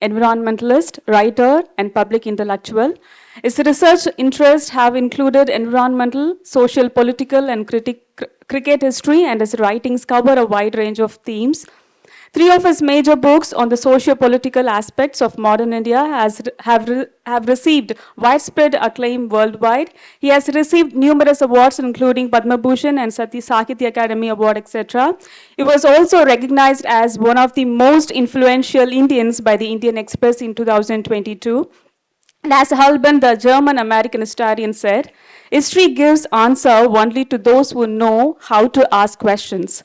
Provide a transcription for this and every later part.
environmentalist, writer, and public intellectual. His research interests have included environmental, social, political, and cricket history, and his writings cover a wide range of themes. Three of his major books on the socio-political aspects of modern India have received widespread acclaim worldwide. He has received numerous awards, including Padma Bhushan and Sati Sahitya Academy Award, etc. He was also recognized as one of the most influential Indians by the Indian Express in 2022. And as Halban, the German-American historian, said, history gives answer only to those who know how to ask questions.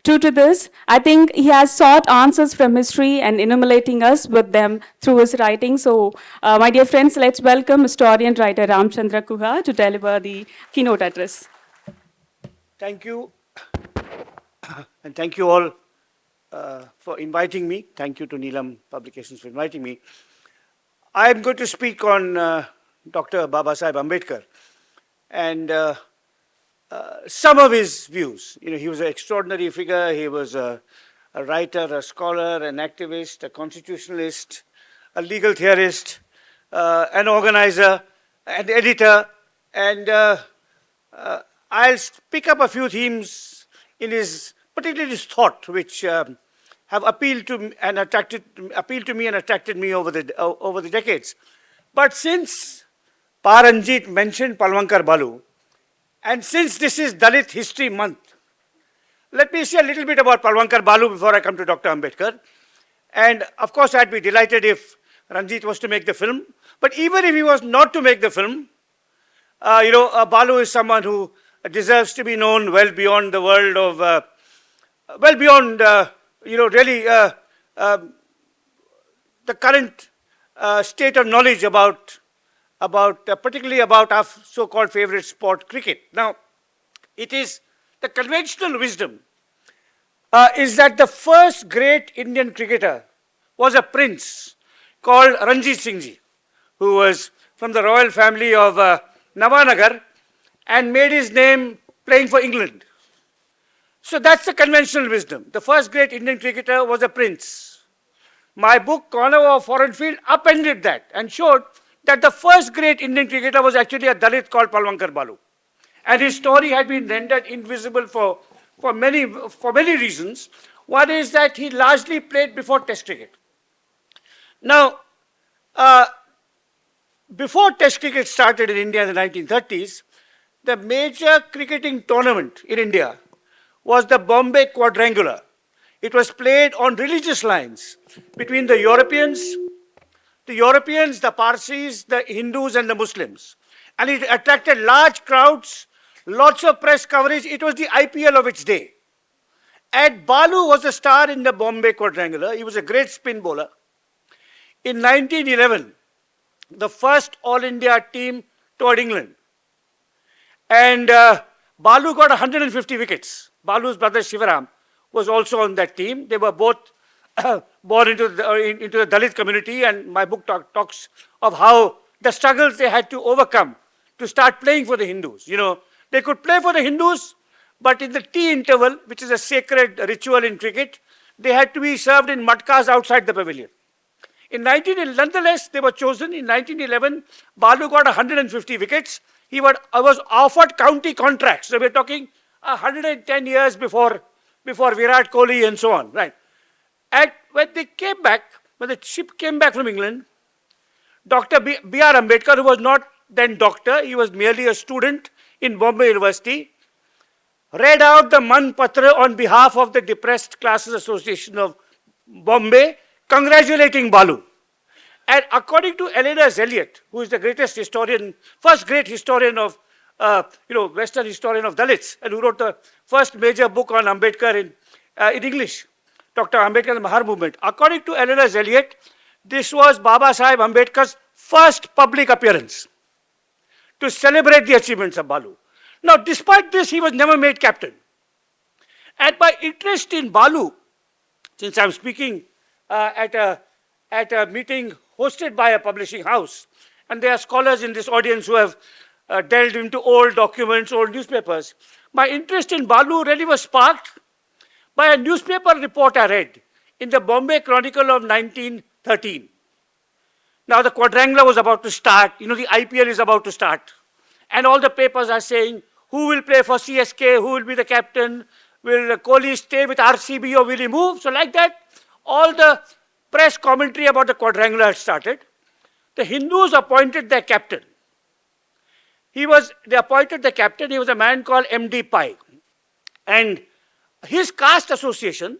True to this, I think he has sought answers from history and illuminating us with them through his writing. So, my dear friends, let's welcome historian writer Ramachandra Guha to deliver the keynote address. Thank you. And thank you all for inviting me. Thank you to Neelam Publications for inviting me. I am going to speak on Dr. Babasaheb Ambedkar and some of his views. You know, he was an extraordinary figure. He was a writer, a scholar, an activist, a constitutionalist, a legal theorist, an organizer, an editor, and I'll pick up a few themes in his, particularly his thought, which have appealed to me and attracted me over the decades. But since Paranjit mentioned Palwankar Balu, and since this is Dalit History Month, let me say a little bit about Palwankar Balu before I come to Dr. Ambedkar. And of course, I'd be delighted if Ranjit was to make the film. But even if he was not to make the film, Balu is someone who deserves to be known well beyond the world of, the current state of knowledge about particularly about our so-called favorite sport, cricket. Now, it is the conventional wisdom is that the first great Indian cricketer was a prince called Ranjit Singh Ji, who was from the royal family of Navanagar and made his name playing for England. So that's the conventional wisdom. The first great Indian cricketer was a prince. My book, Corner of Foreign Field, upended that and showed that the first great Indian cricketer was actually a Dalit called Palwankar Balu. And his story had been rendered invisible for many reasons. One is that he largely played before Test cricket. Now, before Test cricket started in India in the 1930s, the major cricketing tournament in India was the Bombay Quadrangular. It was played on religious lines between the Europeans, the Parsis, the Hindus, and the Muslims. And it attracted large crowds, lots of press coverage. It was the IPL of its day. And Balu was a star in the Bombay Quadrangular. He was a great spin bowler. In 1911, the first All India team toured England. And Balu got 150 wickets. Balu's brother Shivaram was also on that team. They were both born into the Dalit community, and my book talks of how the struggles they had to overcome to start playing for the Hindus. You know, they could play for the Hindus, but in the tea interval, which is a sacred ritual in cricket, they had to be served in mudcars outside the pavilion. Nonetheless, they were chosen. In 1911, Balu got 150 wickets. He was offered county contracts. So we're talking 110 years before Virat Kohli and so on, right? And when they came back, when the ship came back from England, Dr. B.R. Ambedkar, who was not then doctor, he was merely a student in Bombay University, read out the Man Patra on behalf of the Depressed Classes Association of Bombay, congratulating Balu. And according to Eleanor Elliott, who is the greatest historian, first great historian of, Western historian of Dalits, and who wrote the first major book on Ambedkar in English, Dr. Ambedkar and the Mahar Movement. According to Eleanor Elliott, this was Babasaheb Ambedkar's first public appearance to celebrate the achievements of Balu. Now, despite this, he was never made captain. And my interest in Balu, since I'm speaking at a meeting hosted by a publishing house, and there are scholars in this audience who have delved into old documents, old newspapers, my interest in Balu really was sparked by a newspaper report I read in the Bombay Chronicle of 1913. Now the quadrangular was about to start. You know, the IPL is about to start. And all the papers are saying, who will play for CSK? Who will be the captain? Will Kohli stay with RCB or will he move? So like that, all the press commentary about the quadrangular had started. The Hindus appointed their captain. They appointed the captain. He was a man called M.D. Pai. And his caste association,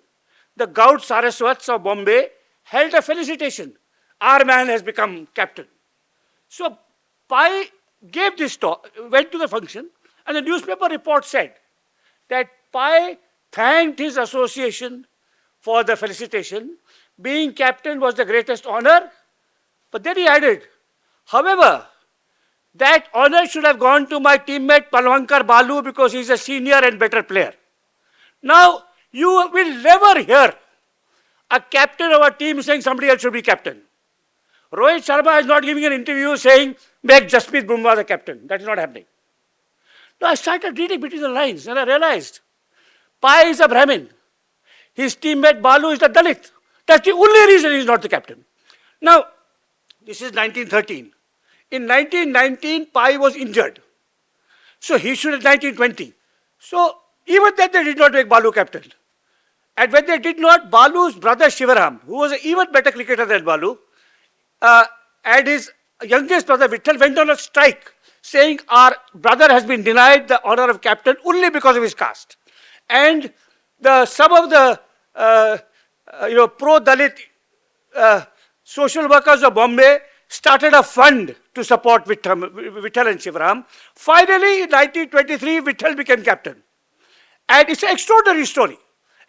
the Gaud Saraswats of Bombay, held a felicitation. Our man has become captain. So Pai gave this talk, went to the function, and the newspaper report said that Pai thanked his association for the felicitation. Being captain was the greatest honor. But then he added, however, that honor should have gone to my teammate Palwankar Balu because he's a senior and better player. Now, you will never hear a captain of a team saying somebody else should be captain. Rohit Sharma is not giving an interview saying, make Jasprit Bumrah the captain. That is not happening. Now, I started reading between the lines and I realized, Pai is a Brahmin. His teammate Balu is a Dalit. That's the only reason he is not the captain. Now, this is 1913. In 1919, Pai was injured. So he should have 1920. So even then they did not make Balu captain. And when they did not, Balu's brother Shivaram, who was an even better cricketer than Balu, and his youngest brother Vittal went on a strike saying our brother has been denied the honor of captain only because of his caste. And some of the pro-Dalit social workers of Bombay started a fund to support Vittal and Shivaram. Finally, in 1923, Vittal became captain. And it's an extraordinary story.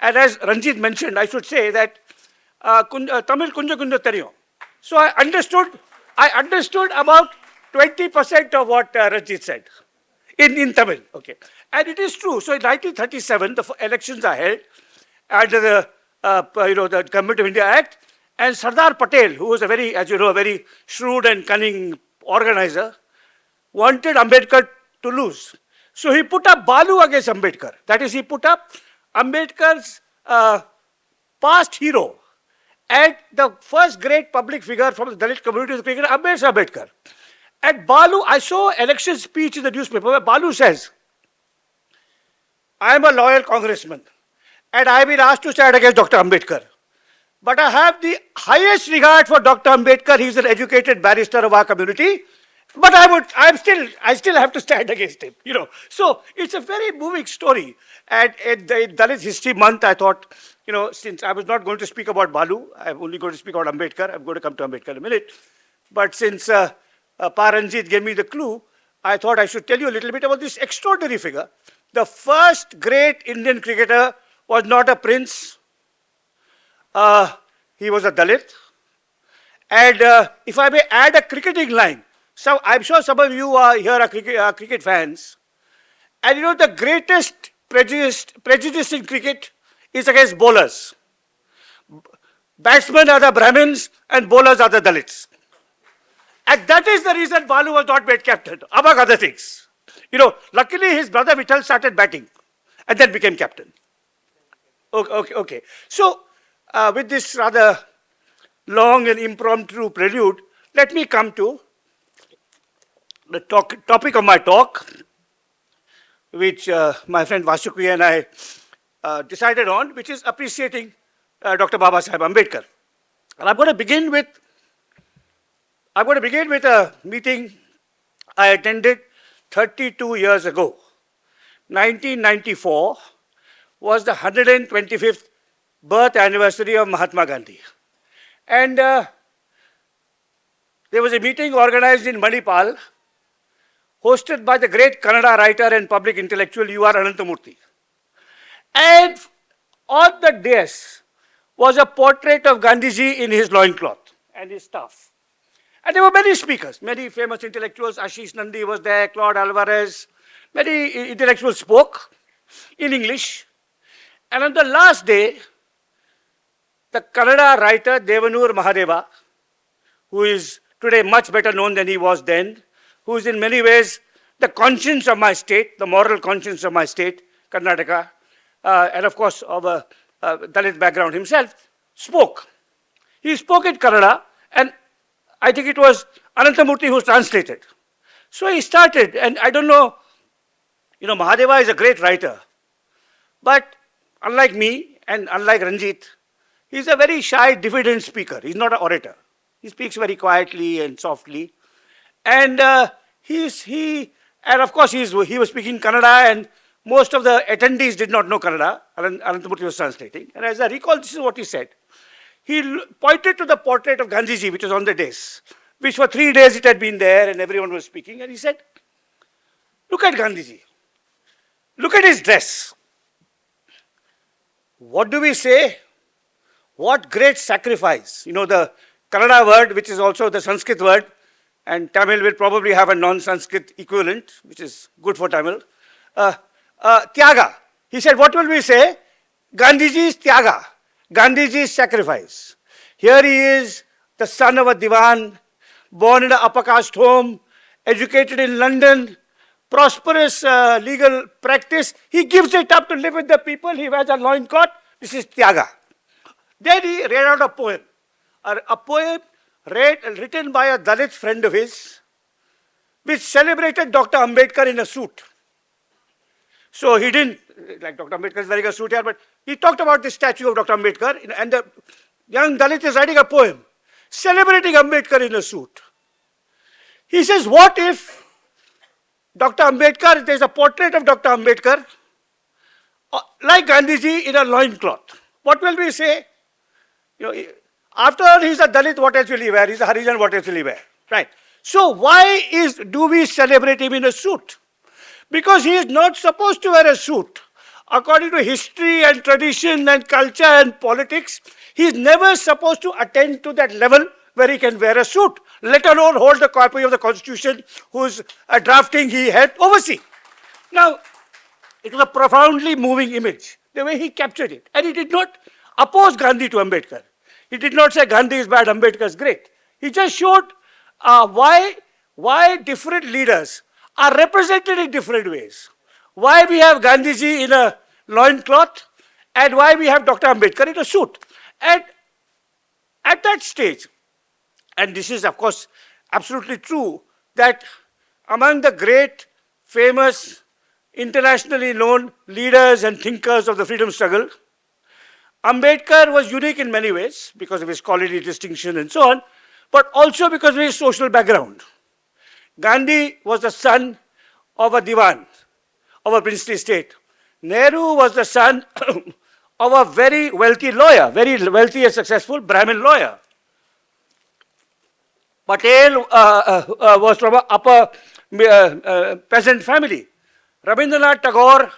And as Ranjit mentioned, I should say that Tamil Kunja Kunja Theriyum. So I understood about 20% of what Ranjit said in Tamil. Okay. And it is true. So in 1937, the elections are held under the Government of India Act. And Sardar Patel, who was a very shrewd and cunning organizer, wanted Ambedkar to lose. So he put up Balu against Ambedkar. That is, he put up Ambedkar's past hero and the first great public figure from the Dalit community of the cricketer, Ambedkar. And Balu, I saw election speech in the newspaper where Balu says, I am a loyal congressman and I have been asked to stand against Dr. Ambedkar. But I have the highest regard for Dr. Ambedkar. He is an educated barrister of our community. But I still have to stand against him. So it's a very moving story. And in the Dalit History Month, I thought, since I was not going to speak about Balu, I'm only going to speak about Ambedkar. I'm going to come to Ambedkar in a minute. But since Paranjit gave me the clue, I thought I should tell you a little bit about this extraordinary figure. The first great Indian cricketer was not a prince. He was a Dalit. And if I may add a cricketing line, so I'm sure some of you here are cricket fans. And the greatest prejudice in cricket is against bowlers. Batsmen are the Brahmins and bowlers are the Dalits. And that is the reason Balu was not made captain, among other things. Luckily his brother Vittal started batting and then became captain. Okay. So, with this rather long and impromptu prelude, let me come to the topic of my talk, which my friend Vasukri and I decided on, which is appreciating Dr. Babasaheb Ambedkar. And I'm going to begin with a meeting I attended 32 years ago. 1994 was the 125th birth anniversary of Mahatma Gandhi. And there was a meeting organized in Manipal, hosted by the great Kannada writer and public intellectual U.R. Anantamurthy. And on the dais was a portrait of Gandhiji in his loincloth and his staff. And there were many speakers, many famous intellectuals. Ashish Nandi was there, Claude Alvarez. Many intellectuals spoke in English. And on the last day, the Kannada writer Devanur Mahadeva, who is today much better known than he was then, who is in many ways the conscience of my state, the moral conscience of my state, Karnataka, and of course of a Dalit background himself, spoke. He spoke in Kannada, and I think it was Anantamurthy who translated. So he started, and I don't know, Mahadeva is a great writer, but unlike me and unlike Ranjit, he's a very shy, diffident speaker. He's not an orator. He speaks very quietly and softly. And and of course, he was speaking Kannada, and most of the attendees did not know Kannada. Anantamurthy was translating. And as I recall, this is what he said. He pointed to the portrait of Gandhiji, which was on the dais, which for 3 days it had been there and everyone was speaking. And he said, look at Gandhiji. Look at his dress. What do we say? What great sacrifice. The Kannada word, which is also the Sanskrit word, and Tamil will probably have a non-Sanskrit equivalent, which is good for Tamil. Tyaga. He said, what will we say? Gandhiji's Tyaga. Gandhiji's sacrifice. Here he is, the son of a diwan, born in an upper caste home, educated in London, prosperous legal practice. He gives it up to live with the people. He wears a loincloth. This is Tyaga. Then he read out a poem. A poem written by a Dalit friend of his, which celebrated Dr. Ambedkar in a suit. So he didn't, like Dr. Ambedkar is wearing a suit here, but he talked about the statue of Dr. Ambedkar, and the young Dalit is writing a poem celebrating Ambedkar in a suit. He says, what if Dr. Ambedkar, there's a portrait of Dr. Ambedkar, like Gandhiji in a loincloth. What will we say? After all, he's a Dalit, what else will he wear? He's a Harijan, what else will he wear? Right. So why do we celebrate him in a suit? Because he is not supposed to wear a suit. According to history and tradition and culture and politics, he is never supposed to attain to that level where he can wear a suit, let alone hold the copy of the Constitution whose drafting he helped oversee. Now, it was a profoundly moving image, the way he captured it. And he did not oppose Gandhi to Ambedkar. He did not say Gandhi is bad, Ambedkar is great. He just showed why different leaders are represented in different ways. Why we have Gandhiji in a loincloth and why we have Dr. Ambedkar in a suit. And at that stage, and this is of course absolutely true, that among the great, famous, internationally known leaders and thinkers of the freedom struggle, Ambedkar was unique in many ways because of his quality distinction and so on, but also because of his social background. Gandhi was the son of a diwan, of a princely state. Nehru was the son of a very wealthy lawyer, very wealthy and successful Brahmin lawyer. Patel was from an upper peasant family. Rabindranath Tagore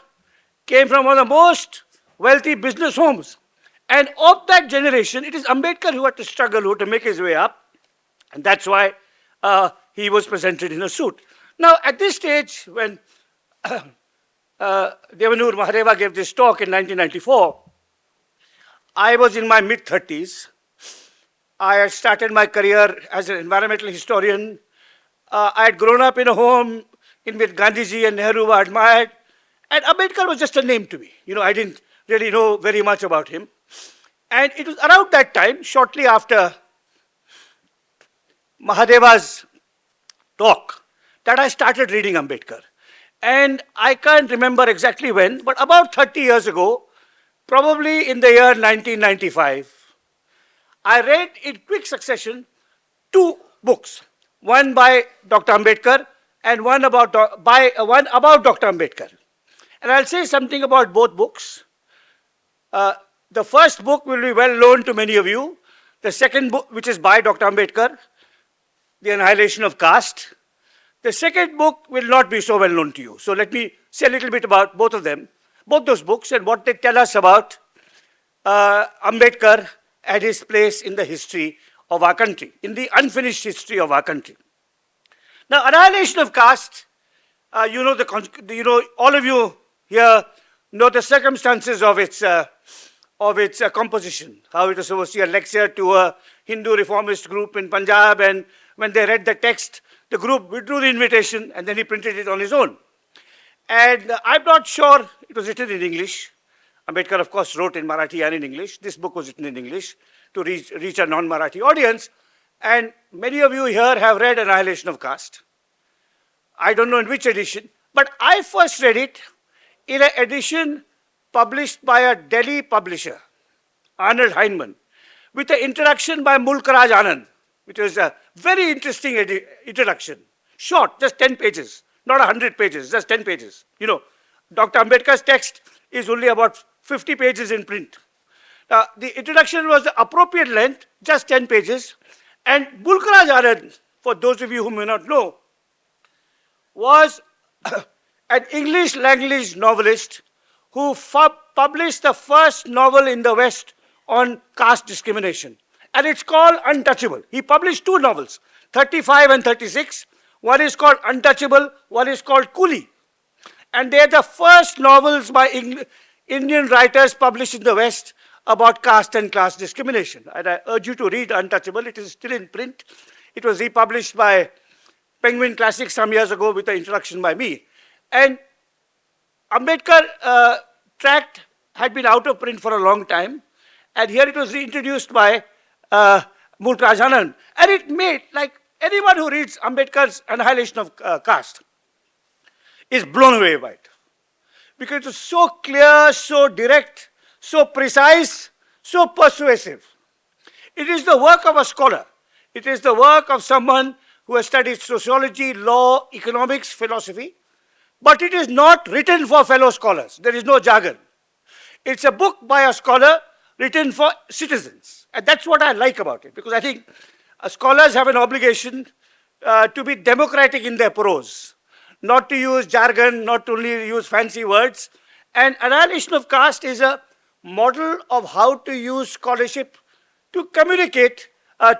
came from one of the most wealthy business homes. And of that generation, it is Ambedkar who had to struggle, who had to make his way up. And that's why he was presented in a suit. Now, at this stage, when Devanur Mahadeva gave this talk in 1994, I was in my mid-30s. I had started my career as an environmental historian. I had grown up in a home in which Gandhiji and Nehru were admired. And Ambedkar was just a name to me. I didn't really know very much about him. And it was around that time, shortly after Mahadeva's talk, that I started reading Ambedkar. And I can't remember exactly when, but about 30 years ago, probably in the year 1995, I read in quick succession 2 books, one by Dr. Ambedkar and one about Dr. Ambedkar. And I'll say something about both books. The first book will be well known to many of you. The second book, which is by Dr. Ambedkar, The Annihilation of Caste. The second book will not be so well known to you. So let me say a little bit about both of them, both those books, and what they tell us about Ambedkar and his place in the history of our country, in the unfinished history of our country. Now, Annihilation of Caste, all of you here know the circumstances of its composition, how it was supposed to be a lecture to a Hindu reformist group in Punjab, and when they read the text, the group withdrew the invitation and then he printed it on his own. And I'm not sure it was written in English. Ambedkar, of course, wrote in Marathi and in English. This book was written in English to reach a non-Marathi audience. And many of you here have read Annihilation of Caste. I don't know in which edition, but I first read it in an edition published by a Delhi publisher, Arnold Heinemann, with an introduction by Mulkaraj Anand, which was a very interesting introduction. Short, just 10 pages, not 100 pages, just 10 pages. You know, Dr. Ambedkar's text is only about 50 pages in print. The introduction was the appropriate length, just 10 pages. And Mulkaraj Anand, for those of you who may not know, was an English language novelist who published the first novel in the West on caste discrimination. And it's called Untouchable. He published two novels, 35 and 36. One is called Untouchable, one is called Coolie. And they are the first novels by Indian writers published in the West about caste and class discrimination. And I urge you to read Untouchable. It is still in print. It was republished by Penguin Classics some years ago with an introduction by me. And Ambedkar tract had been out of print for a long time. And here it was reintroduced by Mulkaraj Anand. And it made, like anyone who reads Ambedkar's Annihilation of Caste is blown away by it. Because it was so clear, so direct, so precise, so persuasive. It is the work of a scholar. It is the work of someone who has studied sociology, law, economics, philosophy. But it is not written for fellow scholars. There is no jargon. It's a book by a scholar written for citizens. And that's what I like about it, because I think scholars have an obligation to be democratic in their prose, not to use jargon, not to only use fancy words. And Annihilation of Caste is a model of how to use scholarship to communicate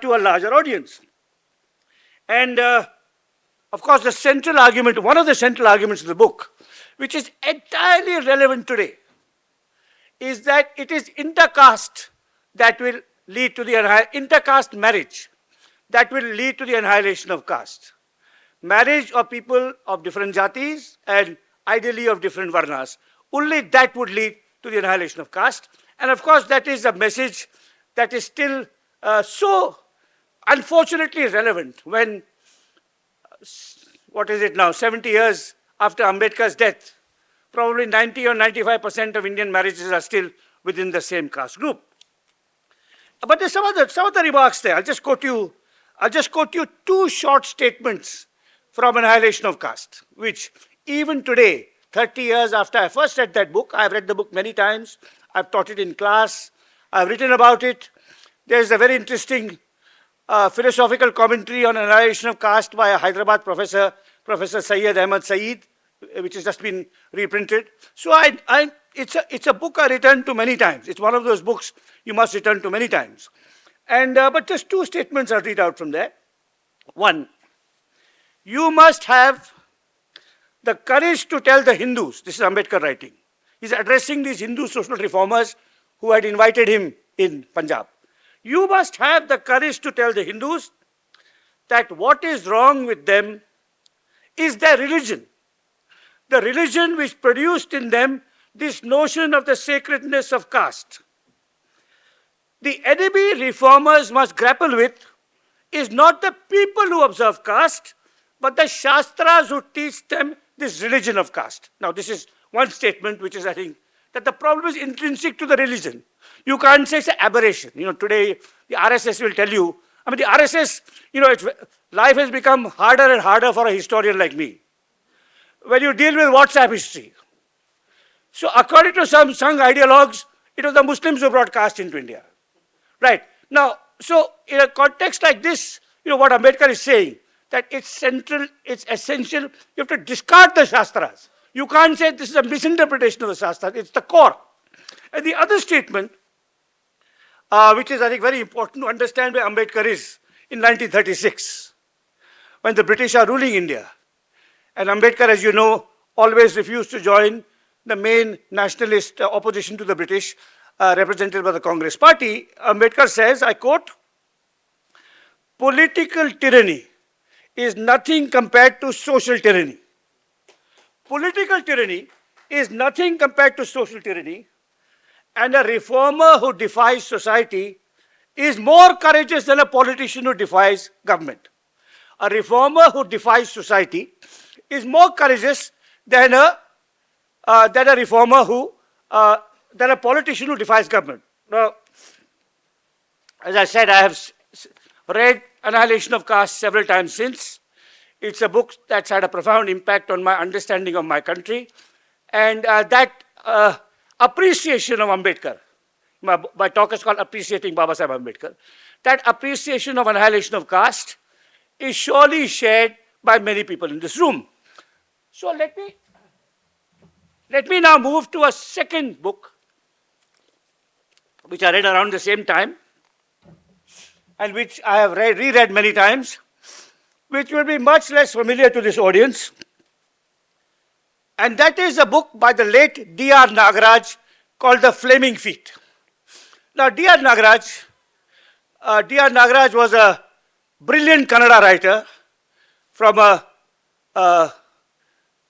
to a larger audience. And of course, the central argument, one of the central arguments of the book, which is entirely relevant today, is that it is intercaste that will lead to the intercaste marriage that will lead to the annihilation of caste. Marriage of people of different jatis and ideally of different varnas. Only that would lead to the annihilation of caste. And of course, that is a message that is still so unfortunately relevant when, what is it now, 70 years after Ambedkar's death, probably 90 or 95% of Indian marriages are still within the same caste group. But there's some other remarks there. I'll just quote you two short statements from Annihilation of Caste, which even today, 30 years after I first read that book, I've read the book many times, I've taught it in class, I've written about it. There's a very interesting philosophical commentary on Annihilation of Caste by a Hyderabad professor, Professor Syed Ahmad Saeed, which has just been reprinted. So it's a book I return to many times. It's one of those books you must return to many times. And but just two statements I'll read out from there. One, you must have the courage to tell the Hindus, this is Ambedkar writing, he's addressing these Hindu social reformers who had invited him in Punjab. You must have the courage to tell the Hindus that what is wrong with them is their religion. The religion which produced in them this notion of the sacredness of caste. The enemy reformers must grapple with is not the people who observe caste, but the Shastras who teach them this religion of caste. Now, this is one statement which is, I think, that the problem is intrinsic to the religion. You can't say it's an aberration. You know, today the RSS will tell you, I mean, the RSS, you know, life has become harder and harder for a historian like me. When you deal with WhatsApp history. So according to some ideologues, it was the Muslims who brought caste into India. Right. Now, so in a context like this, you know, what Ambedkar is saying, that it's central, it's essential, you have to discard the Shastras. You can't say this is a misinterpretation of the Shastras, it's the core. And the other statement, which is I think very important to understand where Ambedkar is, in 1936, when the British are ruling India. And Ambedkar, as you know, always refused to join the main nationalist opposition to the British, represented by the Congress Party. Ambedkar says, I quote, political tyranny is nothing compared to social tyranny. Political tyranny is nothing compared to social tyranny, and a reformer who defies society is more courageous than a politician who defies government. A reformer who defies society is more courageous than a reformer who, than a politician who defies government. Now, as I said, I have read Annihilation of Caste several times since. It's a book that's had a profound impact on my understanding of my country. And that appreciation of Ambedkar, my talk is called Appreciating Babasaheb Ambedkar, that appreciation of Annihilation of Caste is surely shared by many people in this room. So let me now move to a second book, which I read around the same time, and which I have reread many times, which will be much less familiar to this audience. And that is a book by the late D.R. Nagaraj called The Flaming Feet. Now, D.R. Nagaraj was a brilliant Kannada writer from a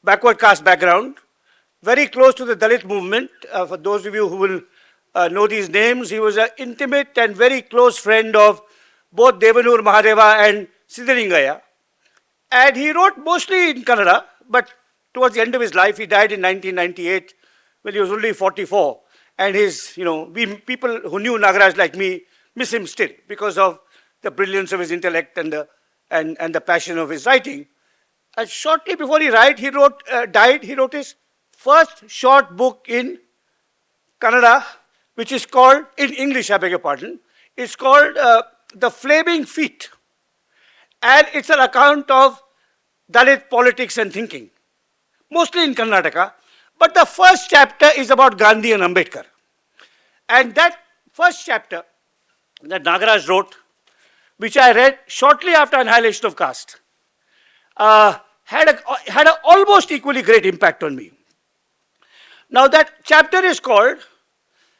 backward caste background, very close to the Dalit movement. For those of you who will know these names, he was an intimate and very close friend of both Devanur Mahadeva and Siddhalingaya. And he wrote mostly in Kannada, but towards the end of his life, he died in 1998 when he was only 44. And his, people who knew Nagaraj like me miss him still because of the brilliance of his intellect and the passion of his writing. And shortly before he died, he wrote his first short book in Kannada, which is called, in English, I beg your pardon, it's called The Flaming Feet. And it's an account of Dalit politics and thinking, mostly in Karnataka. But the first chapter is about Gandhi and Ambedkar. And that first chapter that Nagaraj wrote, which I read shortly after Annihilation of Caste, had an almost equally great impact on me. Now that chapter is called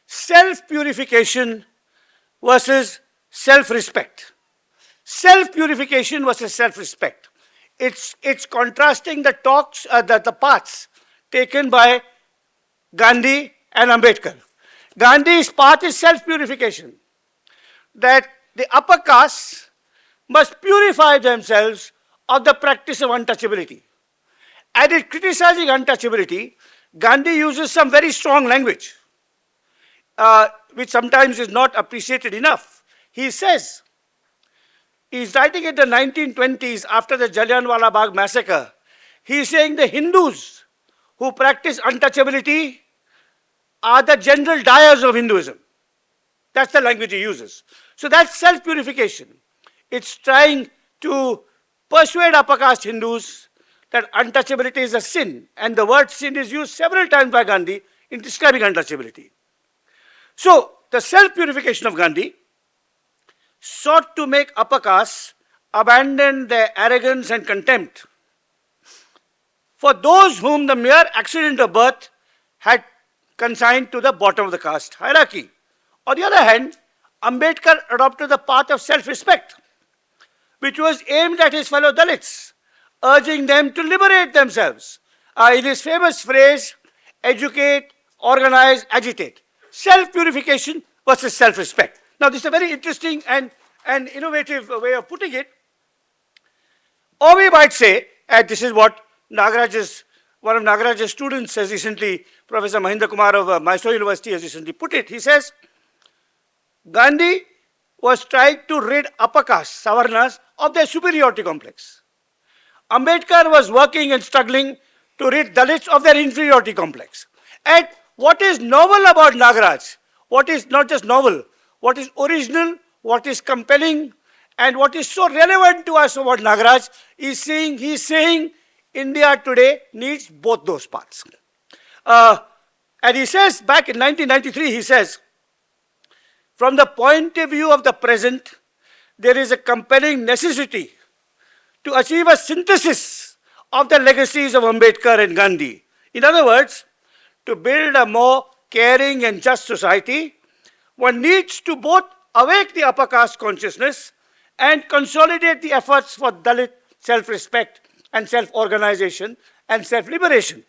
Self-Purification versus Self-Respect. Self-purification versus self-respect. It's contrasting the paths taken by Gandhi and Ambedkar. Gandhi's path is self-purification, that the upper castes must purify themselves of the practice of untouchability. And in criticizing untouchability, Gandhi uses some very strong language, which sometimes is not appreciated enough. He says, he's writing in the 1920s after the Jallianwala Bagh massacre. He's saying the Hindus who practice untouchability are the general dyers of Hinduism. That's the language he uses. So that's self-purification. It's trying to persuade upper caste Hindus that untouchability is a sin. And the word sin is used several times by Gandhi in describing untouchability. So the self-purification of Gandhi sought to make upper castes abandon their arrogance and contempt for those whom the mere accident of birth had consigned to the bottom of the caste hierarchy. On the other hand, Ambedkar adopted the path of self-respect, which was aimed at his fellow Dalits, urging them to liberate themselves. In his famous phrase, educate, organize, agitate. Self-purification versus self-respect. Now, this is a very interesting and innovative way of putting it. Or we might say, and this is what one of Nagaraj's students has recently, Professor Mahinda Kumar of Mysore University has recently put it. He says, Gandhi was trying to rid upper caste, Savarnas, of their superiority complex. Ambedkar was working and struggling to rid Dalits of their inferiority complex. And what is novel about Nagaraj, what is not just novel, what is original, what is compelling, and what is so relevant to us about Nagaraj is he's saying India today needs both those paths. And he says, back in 1993, he says, from the point of view of the present, there is a compelling necessity to achieve a synthesis of the legacies of Ambedkar and Gandhi. In other words, to build a more caring and just society, one needs to both awake the upper caste consciousness and consolidate the efforts for Dalit self-respect and self-organization and self-liberation.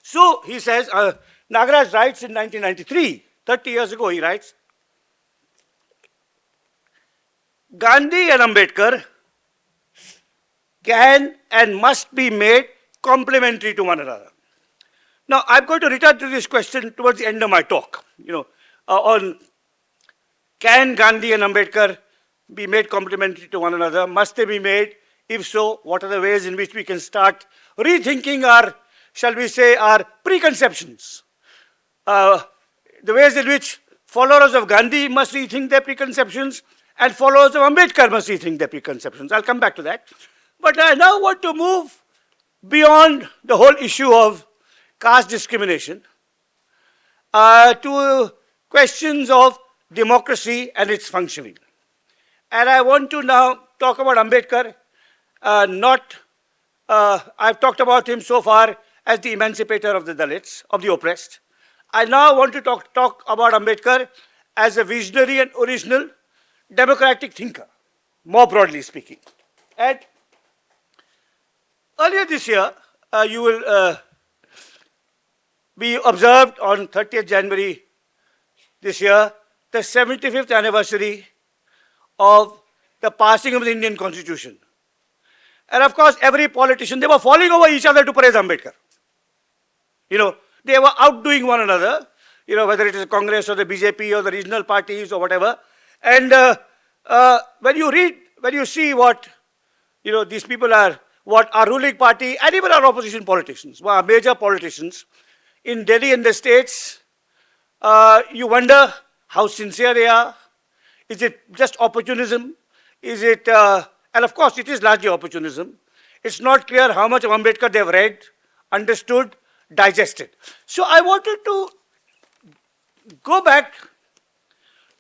So, he says, Nagaraj writes in 1993, 30 years ago he writes, Gandhi and Ambedkar can and must be made complementary to one another. Now, I'm going to return to this question towards the end of my talk, on can Gandhi and Ambedkar be made complementary to one another? Must they be made? If so, what are the ways in which we can start rethinking our, shall we say, our preconceptions? The ways in which followers of Gandhi must rethink their preconceptions and followers of Ambedkar must rethink their preconceptions. I'll come back to that. But I now want to move beyond the whole issue of caste discrimination to questions of democracy and its functioning. And I want to now talk about Ambedkar. I've talked about him so far as the emancipator of the Dalits, of the oppressed. I now want to talk about Ambedkar as a visionary and original democratic thinker, more broadly speaking. And earlier this year, you will be observed on 30th January this year, the 75th anniversary of the passing of the Indian Constitution. And of course, every politician, they were falling over each other to praise Ambedkar. They were outdoing one another, whether it is Congress or the BJP or the regional parties or whatever. And when you see what, these people are, what our ruling party and even our opposition politicians, our major politicians in Delhi and the states, you wonder how sincere they are. Is it just opportunism? Is it, and of course it is largely opportunism. It's not clear how much of Ambedkar they've read, understood, digested. So I wanted to go back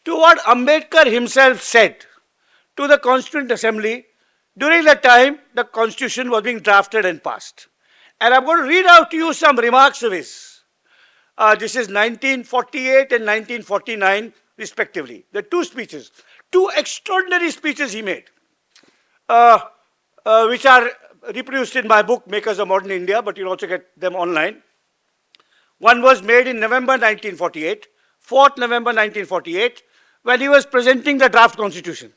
to what Ambedkar himself said to the Constituent Assembly during the time the Constitution was being drafted and passed. And I'm going to read out to you some remarks of his. This is 1948 and 1949 respectively. The two speeches, two extraordinary speeches he made, which are reproduced in my book, Makers of Modern India, but you'll also get them online. One was made in November 1948, 4th November 1948, when he was presenting the draft constitution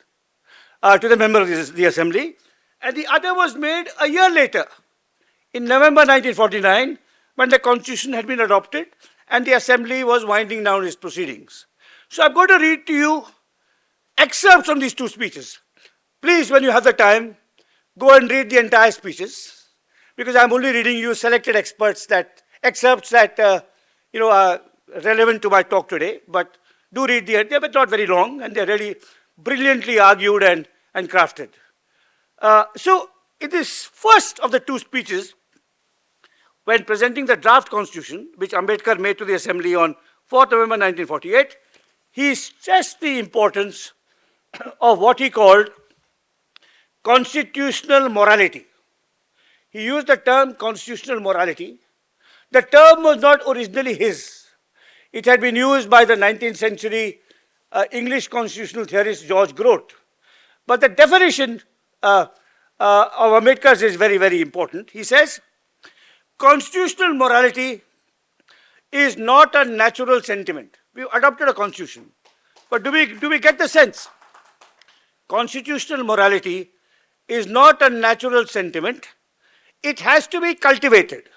to the member of the assembly. And the other was made a year later, in November 1949, when the constitution had been adopted and the assembly was winding down its proceedings. So I'm going to read to you excerpts from these two speeches. Please, when you have the time, go and read the entire speeches, because I'm only reading you selected excerpts that are relevant to my talk today. But do read they're not very long, and they're really brilliantly argued and crafted. So in this first of the two speeches, when presenting the draft constitution, which Ambedkar made to the assembly on 4th November 1948, he stressed the importance of what he called constitutional morality. He used the term constitutional morality. The term was not originally his. It had been used by the 19th century English constitutional theorist George Grote. But the definition of Ambedkar's is very, very important. He says, constitutional morality is not a natural sentiment. We adopted a constitution. But do we get the sense? Constitutional morality is not a natural sentiment. It has to be cultivated.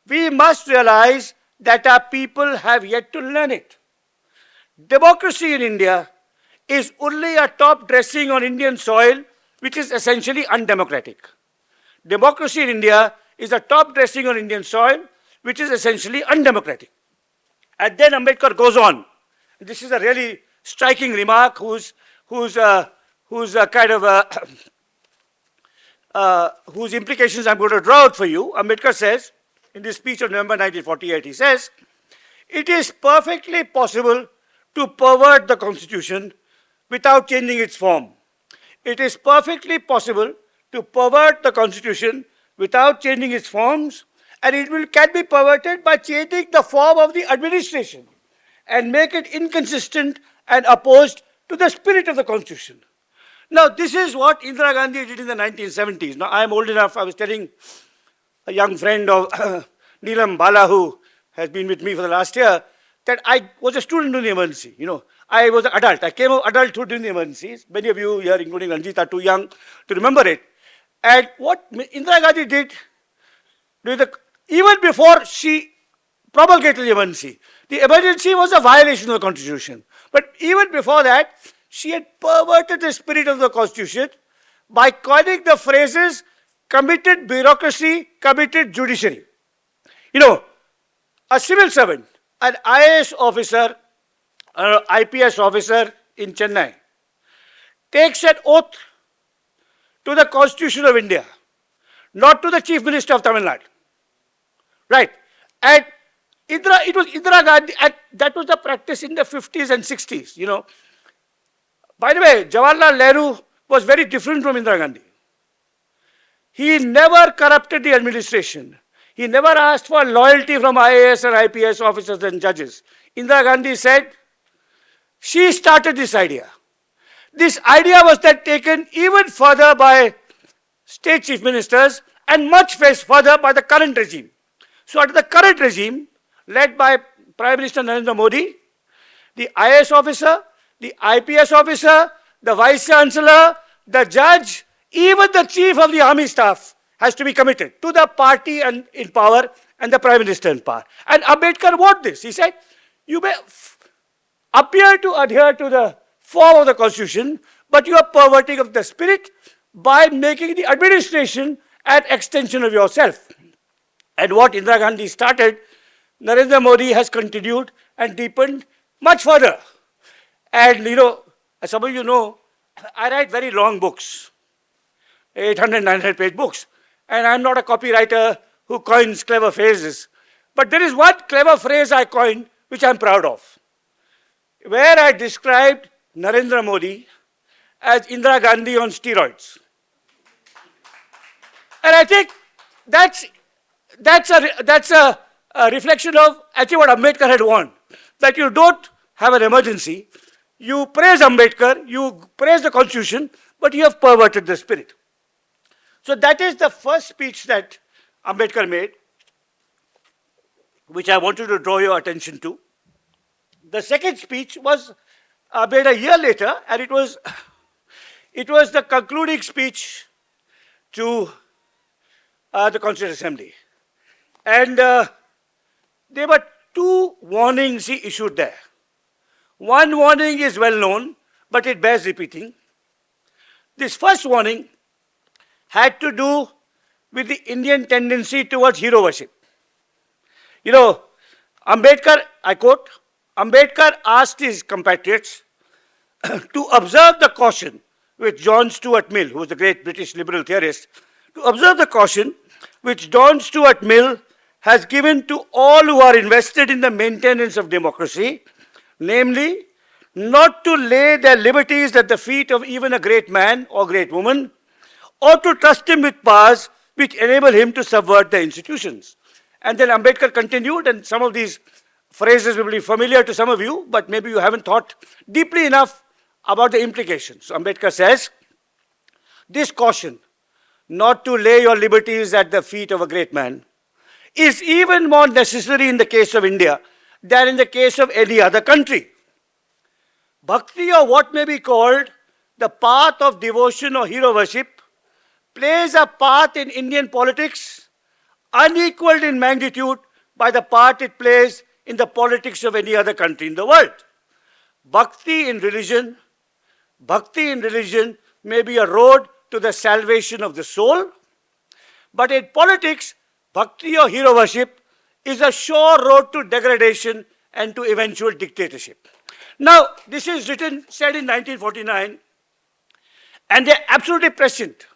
We must realize that our people have yet to learn it. Democracy in India is only a top dressing on Indian soil, which is essentially undemocratic. Democracy in India is a top dressing on Indian soil, which is essentially undemocratic. And then Ambedkar goes on. This is a really striking remark whose implications I'm going to draw out for you. Ambedkar says, in this speech of November 1948, he says, it is perfectly possible to pervert the constitution without changing its form. It is perfectly possible to pervert the constitution without changing its forms, and can be perverted by changing the form of the administration and make it inconsistent and opposed to the spirit of the constitution. Now, this is what Indira Gandhi did in the 1970s. Now, I am old enough. I was telling a young friend of Neelam, Bala, who has been with me for the last year, that I was a student during the emergency. You know, I was an adult. I came of adulthood during the emergencies. Many of you here, including Ranjit, are too young to remember it. And what Indira Gandhi did during even before she promulgated the emergency was a violation of the Constitution. But even before that, she had perverted the spirit of the Constitution by coining the phrases committed bureaucracy, committed judiciary. You know, a civil servant, an IAS officer, an IPS officer in Chennai, takes an oath to the Constitution of India, not to the Chief Minister of Tamil Nadu. Right? And it was Indira Gandhi, and that was the practice in the 50s and 60s, you know. By the way, Jawaharlal Nehru was very different from Indira Gandhi. He never corrupted the administration. He never asked for loyalty from IAS and IPS officers and judges. Indira Gandhi said, she started this idea. This idea was then taken even further by state chief ministers and much further by the current regime. So under the current regime, led by Prime Minister Narendra Modi, the IAS officer, the IPS officer, the vice chancellor, the judge, even the chief of the army staff has to be committed to the party and in power and the Prime Minister in power. And Ambedkar wrote this. He said, you may appear to adhere to the form of the Constitution, but you are perverting of the spirit by making the administration an extension of yourself. And what Indira Gandhi started, Narendra Modi has continued and deepened much further. And you know, as some of you know, I write very long books, 800, 900 page books. And I'm not a copywriter who coins clever phrases. But there is one clever phrase I coined, which I'm proud of, where I described Narendra Modi as Indira Gandhi on steroids. And I think that's a reflection of actually what Ambedkar had warned, that you don't have an emergency, you praise Ambedkar, you praise the Constitution, but you have perverted the spirit. So that is the first speech that Ambedkar made, which I wanted to draw your attention to. The second speech was made a year later, and it was the concluding speech to the Constituent Assembly. And there were two warnings he issued there. One warning is well known, but it bears repeating. This first warning had to do with the Indian tendency towards hero worship. You know, Ambedkar, I quote, Ambedkar asked his compatriots to observe the caution which John Stuart Mill, who was the great British liberal theorist, to observe the caution which John Stuart Mill has given to all who are invested in the maintenance of democracy, namely, not to lay their liberties at the feet of even a great man or great woman, or to trust him with powers which enable him to subvert the institutions. And then Ambedkar continued, and some of these phrases will be familiar to some of you, but maybe you haven't thought deeply enough about the implications. So Ambedkar says, this caution, not to lay your liberties at the feet of a great man, is even more necessary in the case of India than in the case of any other country. Bhakti, or what may be called the path of devotion or hero worship, plays a part in Indian politics unequaled in magnitude by the part it plays in the politics of any other country in the world. Bhakti in religion may be a road to the salvation of the soul, but in politics, bhakti or hero worship is a sure road to degradation and to eventual dictatorship. Now, this is said in 1949, and they're absolutely prescient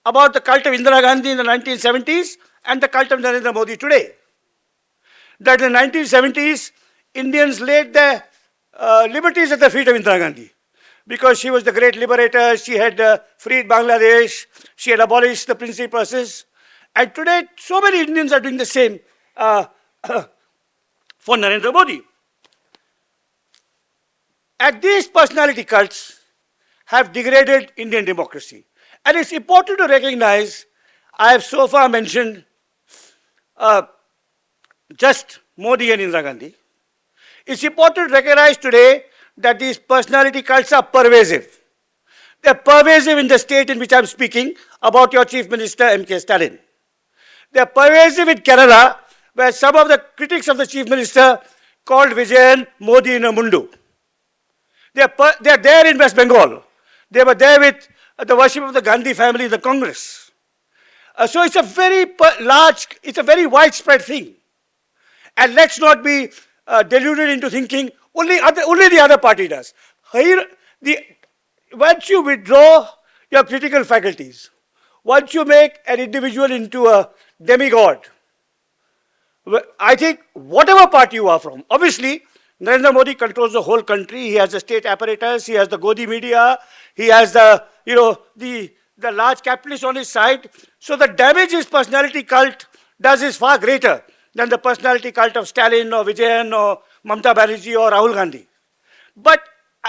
about the cult of Indira Gandhi in the 1970s and the cult of Narendra Modi today. That in the 1970s, Indians laid their liberties at the feet of Indira Gandhi because she was the great liberator, she had freed Bangladesh, she had abolished the princely process. And today, so many Indians are doing the same for Narendra Modi. And these personality cults have degraded Indian democracy. And it's important to recognize, I have so far mentioned just Modi and Indira Gandhi. It's important to recognize today that these personality cults are pervasive. They're pervasive in the state in which I'm speaking about your Chief Minister, M.K. Stalin. They're pervasive in Kerala, where some of the critics of the Chief Minister called Vijayan Modi in a mundu. They're there in West Bengal. They were there with the worship of the Gandhi family in the Congress. So it's a very it's a very widespread thing. And let's not be deluded into thinking only the other party does. Here, once you withdraw your critical faculties, once you make an individual into a demigod, I think whatever party you are from, obviously, Narendra Modi controls the whole country. He has the state apparatus, he has the Godi media, he has the large capitalists on his side. So the damage his personality cult does is far greater than the personality cult of Stalin or Vijayan or Mamata Banerjee or Rahul Gandhi. But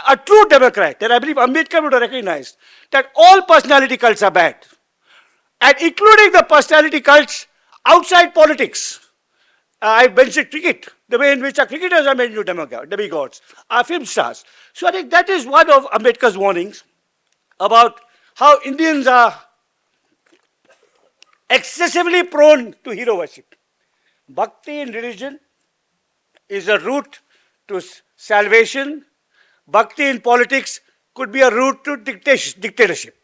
a true Democrat, and I believe Ambedkar would have recognized that all personality cults are bad, and including the personality cults outside politics. I mentioned cricket, the way in which our cricketers are made into demigods, our film stars. So I think that is one of Ambedkar's warnings about how Indians are excessively prone to hero worship. Bhakti in religion is a route to salvation. Bhakti in politics could be a route to dictatorship.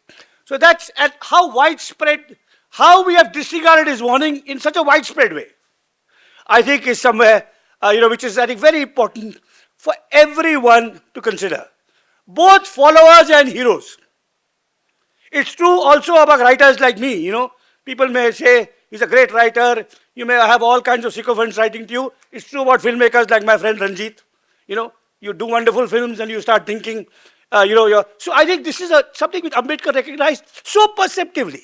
So that's how widespread, how we have disregarded his warning in such a widespread way, I think is somewhere, which is, I think, very important for everyone to consider. Both followers and heroes. It's true also about writers like me, People may say, he's a great writer. You may have all kinds of sycophants writing to you. It's true about filmmakers like my friend Ranjit. You do wonderful films and you start thinking, so I think this is something which Ambedkar recognized so perceptively.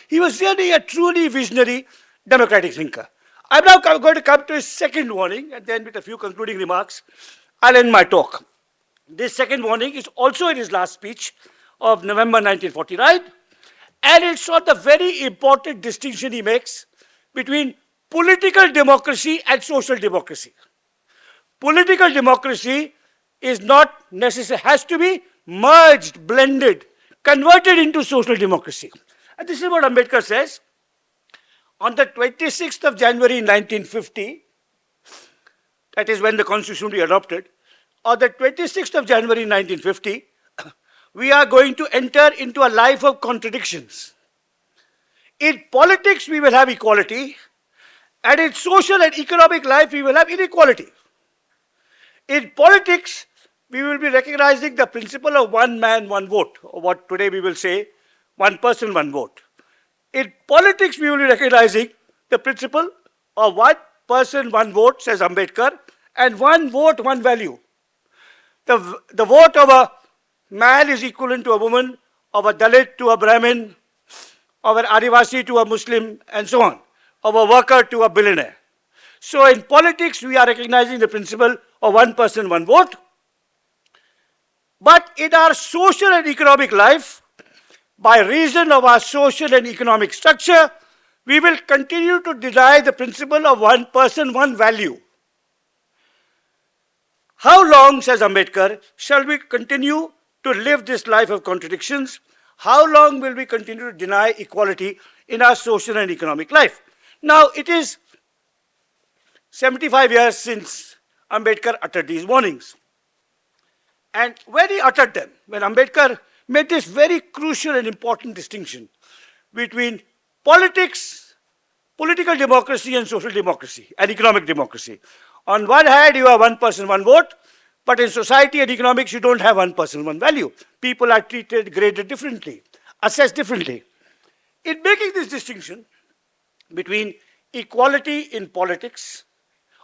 He was really a truly visionary democratic thinker. I'm now going to come to his second warning, and then with a few concluding remarks, I'll end my talk. This second warning is also in his last speech of November 1949, and it's on the very important distinction he makes between political democracy and social democracy. Political democracy is not necessary, has to be merged, blended, converted into social democracy. And this is what Ambedkar says. On the 26th of January 1950, that is when the Constitution will be adopted, on the 26th of January 1950, we are going to enter into a life of contradictions. In politics, we will have equality, and in social and economic life, we will have inequality. In politics, we will be recognizing the principle of one man, one vote, or what today we will say, one person, one vote. In politics, we will be recognizing the principle of one person, one vote, says Ambedkar, and one vote, one value. The vote of a man is equivalent to a woman, of a Dalit to a Brahmin, of an Adivasi to a Muslim, and so on, of a worker to a billionaire. So in politics, we are recognizing the principle of one person, one vote. But in our social and economic life, by reason of our social and economic structure, we will continue to deny the principle of one person, one value. How long, says Ambedkar, shall we continue to live this life of contradictions? How long will we continue to deny equality in our social and economic life? Now, it is 75 years since Ambedkar uttered these warnings. And when he uttered them, when Ambedkar made this very crucial and important distinction between politics, political democracy and social democracy and economic democracy. On one hand, you have one person, one vote, but in society and economics, you don't have one person, one value. People are treated, graded differently, assessed differently. In making this distinction between equality in politics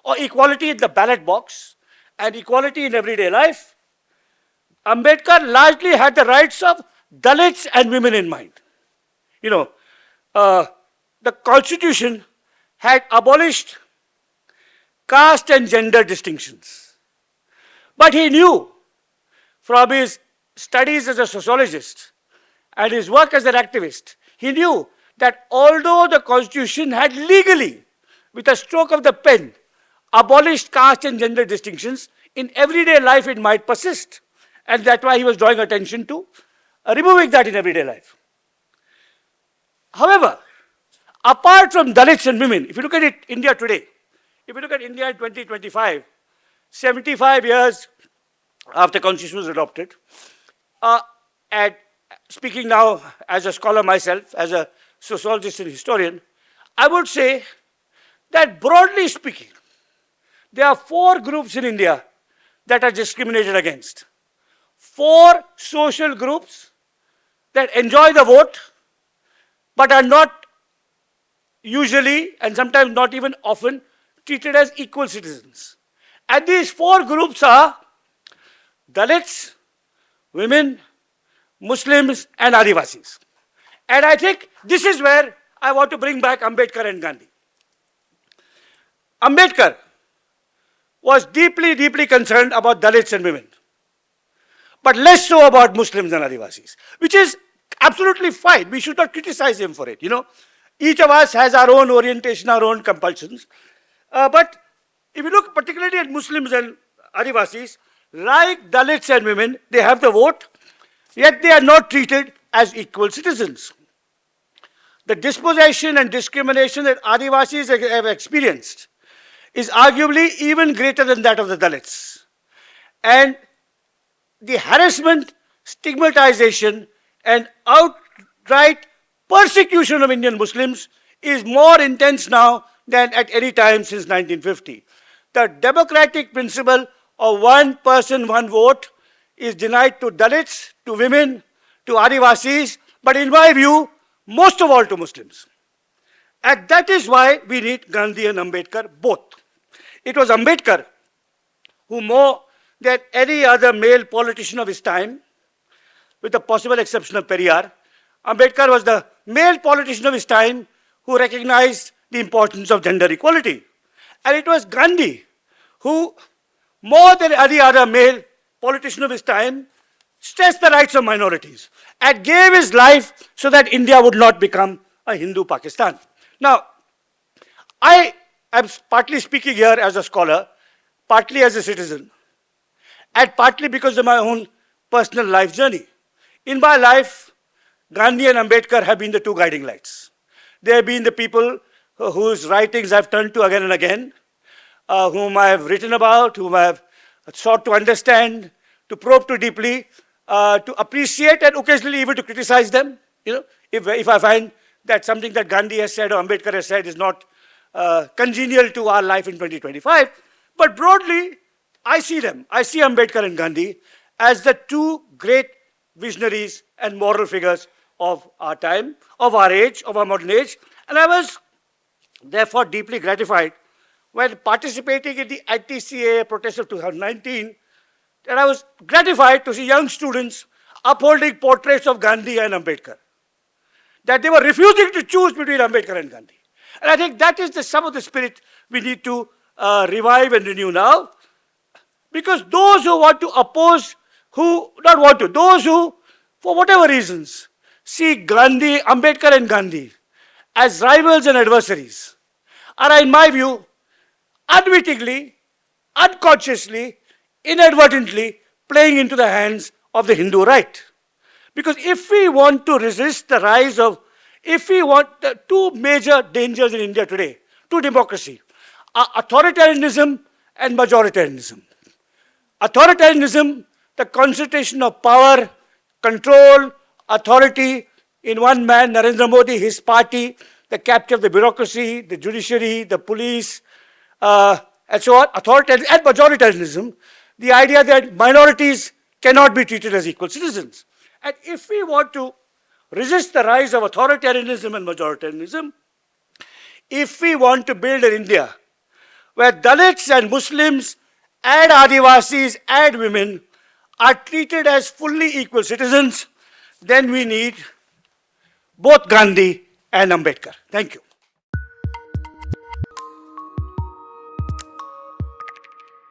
or equality in the ballot box and equality in everyday life, Ambedkar largely had the rights of Dalits and women in mind. The Constitution had abolished caste and gender distinctions. But he knew from his studies as a sociologist and his work as an activist, he knew that although the Constitution had legally, with a stroke of the pen, abolished caste and gender distinctions, In everyday life, it might persist. And that's why he was drawing attention to removing that in everyday life. However, apart from Dalits and women, if you look at it, India today, if you look at India in 2025, 75 years after Constitution was adopted, and speaking now as a scholar myself, as a sociologist and historian, I would say that broadly speaking, there are 4 groups in India that are discriminated against. 4 social groups that enjoy the vote but are not usually and sometimes not even often treated as equal citizens. And these 4 groups are Dalits, women, Muslims and Adivasis. And I think this is where I want to bring back Ambedkar and Gandhi. Ambedkar was deeply, deeply concerned about Dalits and women, but less so about Muslims and Adivasis, which is absolutely fine. We should not criticize him for it. You know, each of us has our own orientation, our own compulsions. But if you look particularly at Muslims and Adivasis, like Dalits and women, they have the vote, yet they are not treated as equal citizens. The dispossession and discrimination that Adivasis have experienced is arguably even greater than that of the Dalits. And the harassment, stigmatization, and outright persecution of Indian Muslims is more intense now than at any time since 1950. The democratic principle of one person, one vote is denied to Dalits, to women, to Adivasis, but in my view, most of all to Muslims. And that is why we need Gandhi and Ambedkar both. It was Ambedkar who, more than any other male politician of his time, with the possible exception of Periyar, Ambedkar was the male politician of his time who recognized the importance of gender equality. And it was Gandhi who, more than any other male politician of his time, stressed the rights of minorities and gave his life so that India would not become a Hindu Pakistan. Now, I am partly speaking here as a scholar, partly as a citizen, and partly because of my own personal life journey. In my life, Gandhi and Ambedkar have been the 2 guiding lights. They have been the people whose writings I've turned to again and again, whom I have written about, whom I have sought to understand, to probe too deeply, to appreciate and occasionally even to criticize them. You know, if I find that something that Gandhi has said or Ambedkar has said is not congenial to our life in 2025. But broadly, I see them. I see Ambedkar and Gandhi as the 2 great visionaries and moral figures of our time, of our age, of our modern age. And I was therefore deeply gratified when participating in the anti-CAA protest of 2019, that I was gratified to see young students upholding portraits of Gandhi and Ambedkar, that they were refusing to choose between Ambedkar and Gandhi. And I think that is some of the spirit we need to revive and renew now. Because those who want to oppose, those who, for whatever reasons, see Gandhi, Ambedkar and Gandhi as rivals and adversaries, are, in my view, unwittingly, unconsciously, inadvertently playing into the hands of the Hindu right. Because if we want to resist the rise of, if we want the 2 major dangers in India today to democracy are authoritarianism and majoritarianism. Authoritarianism, the concentration of power, control, authority in one man, Narendra Modi, his party, the capture of the bureaucracy, the judiciary, the police, and so on, authoritarianism and majoritarianism, the idea that minorities cannot be treated as equal citizens. And if we want to resist the rise of authoritarianism and majoritarianism, if we want to build an India where Dalits and Muslims and Adivasis and women are treated as fully equal citizens, then we need both Gandhi and Ambedkar. Thank you.